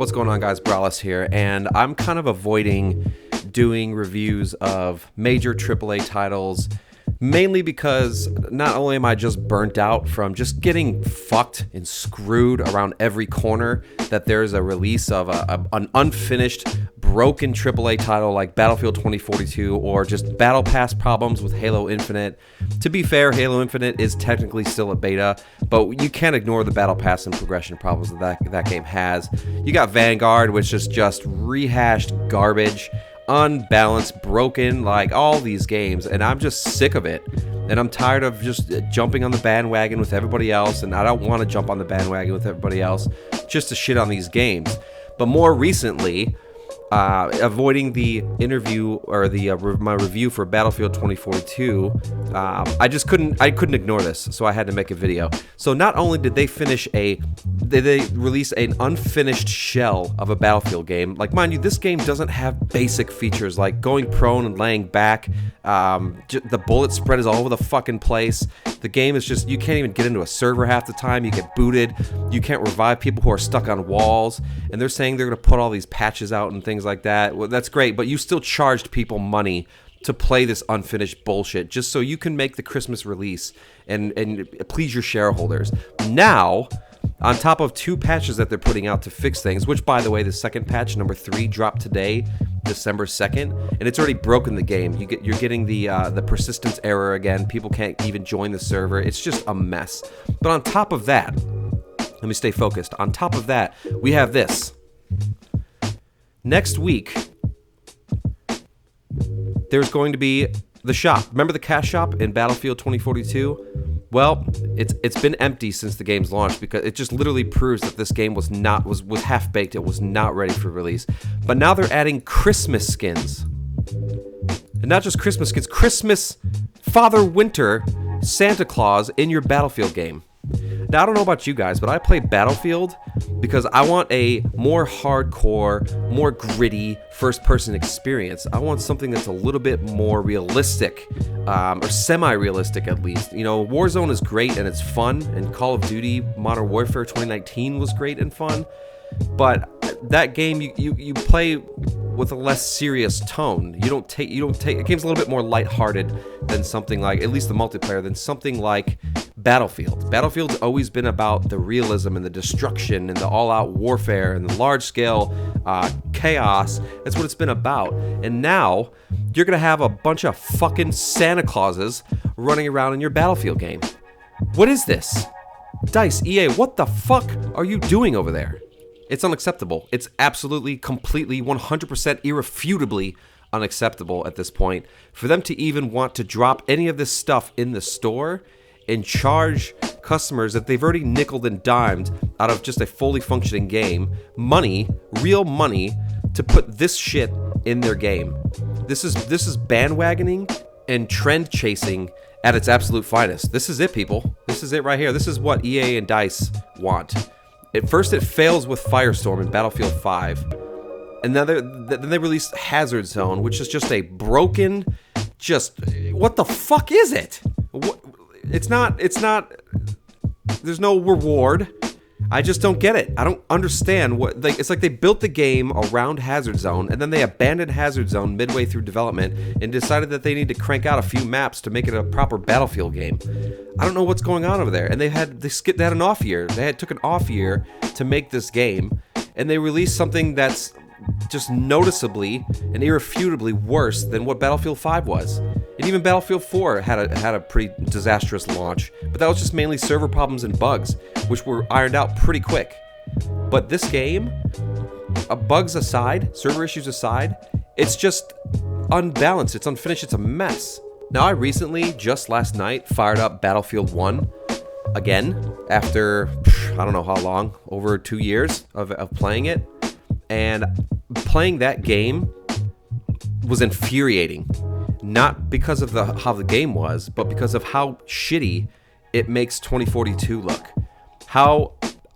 What's going on, guys? Brawless here, and I'm kind of avoiding doing reviews of major AAA titles, mainly because not only am I just burnt out from just getting fucked and screwed around every corner, that there's a release of an unfinished, broken AAA title like Battlefield 2042, or just Battle Pass problems with Halo Infinite. To be fair, Halo Infinite is technically still a beta, but you can't ignore the Battle Pass and progression problems that game has. You got Vanguard, which is just rehashed garbage, unbalanced, broken, like all these games, and I'm just sick of it. And I'm tired of just jumping on the bandwagon with everybody else, and I don't want to jump on the bandwagon with everybody else just to shit on these games. But more recently, avoiding the interview or my review for Battlefield 2042, I couldn't ignore this, so I had to make a video. So not only did they they release an unfinished shell of a Battlefield game. Like, mind you, this game doesn't have basic features like going prone and laying back. The bullet spread is all over the fucking place. The game is just, you can't even get into a server half the time. You get booted. You can't revive people who are stuck on walls. And they're saying they're going to put all these patches out and things like that. Well, that's great, but you still charged people money to play this unfinished bullshit just so you can make the Christmas release and please your shareholders. Now, on top of 2 patches that they're putting out to fix things, which, by the way, the second patch, number 3, dropped today, December 2nd, and it's already broken the game. You're getting the persistence error again. People can't even join the server. It's just a mess. But on top of that, let me stay focused. On top of that, we have this. Next week, there's going to be the shop. Remember the cash shop in Battlefield 2042? Well, it's been empty since the game's launched, because it just literally proves that this game was half baked. It was not ready for release. But now they're adding Christmas skins, and not just Christmas skins, Christmas Father Winter Santa Claus in your Battlefield game. Now, I don't know about you guys, but I play Battlefield because I want a more hardcore, more gritty first-person experience. I want something that's a little bit more realistic, or semi-realistic at least. You know, Warzone is great and it's fun, and Call of Duty Modern Warfare 2019 was great and fun, but that game you play with a less serious tone. You don't take the game's a little bit more lighthearted than something like, at least the multiplayer, than something like Battlefield. Battlefield's always been about the realism and the destruction and the all-out warfare and the large-scale chaos. That's what it's been about. And now you're gonna have a bunch of fucking Santa Clauses running around in your Battlefield game. What is this? DICE, EA, what the fuck are you doing over there? It's unacceptable. It's absolutely, completely, 100% irrefutably unacceptable at this point for them to even want to drop any of this stuff in the store and charge customers that they've already nickeled and dimed out of just a fully functioning game money, real money, to put this shit in their game. This is bandwagoning and trend chasing at its absolute finest. This is it, people. This is it right here. This is what EA and DICE want. At first, it fails with Firestorm in Battlefield 5. And then they released Hazard Zone, which is just a broken, what the fuck is it? It's not, there's no reward. I just don't get it. I don't understand it's like they built the game around Hazard Zone, and then they abandoned Hazard Zone midway through development and decided that they need to crank out a few maps to make it a proper Battlefield game. I don't know what's going on over there. And they had an off year. Took an off year to make this game, and they released something that's just noticeably and irrefutably worse than what Battlefield 5 was. And even Battlefield 4 had a pretty disastrous launch, but that was just mainly server problems and bugs, which were ironed out pretty quick. But this game, bugs aside, server issues aside, it's just unbalanced, it's unfinished, it's a mess. Now, I recently, just last night, fired up Battlefield 1 again after, I don't know how long, over 2 years of playing it. And playing that game was infuriating. Not because of how the game was, but because of how shitty it makes 2042 look. How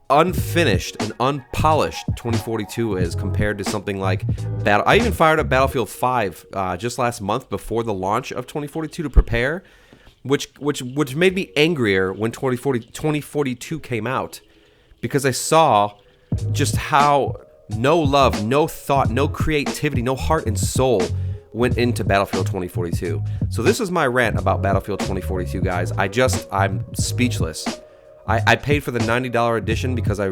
unfinished and unpolished 2042 is compared to something like I even fired up Battlefield 5 just last month before the launch of 2042 to prepare, which made me angrier when 2042 came out, because I saw just how No love, no thought, no creativity, no heart and soul went into Battlefield 2042. So this is my rant about Battlefield 2042, guys. I'm speechless. I paid for the $90 edition because I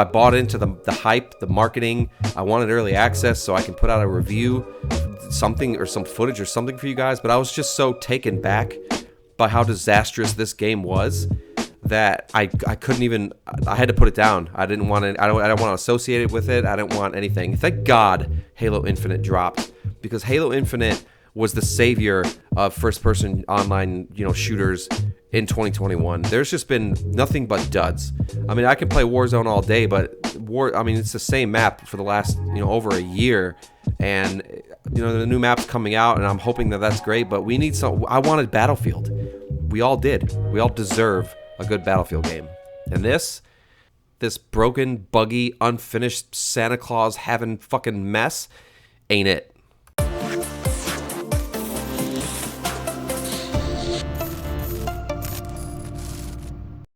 bought into the hype, the marketing. I wanted early access so I can put out a review, something or some footage or something for you guys. But I was just so taken back by how disastrous this game was that I couldn't even. I had to put it down. I didn't want to. I don't want to associate it with it. I didn't want anything. Thank God Halo Infinite dropped, because Halo Infinite was the savior of first-person online, shooters in 2021. There's just been nothing but duds. I mean, I can play Warzone all day, but it's the same map for the last, over a year, and the new map's coming out, and I'm hoping that that's great. But we need some. I wanted Battlefield. We all did. We all deserve a good Battlefield game. And this broken, buggy, unfinished Santa Claus having fucking mess ain't it.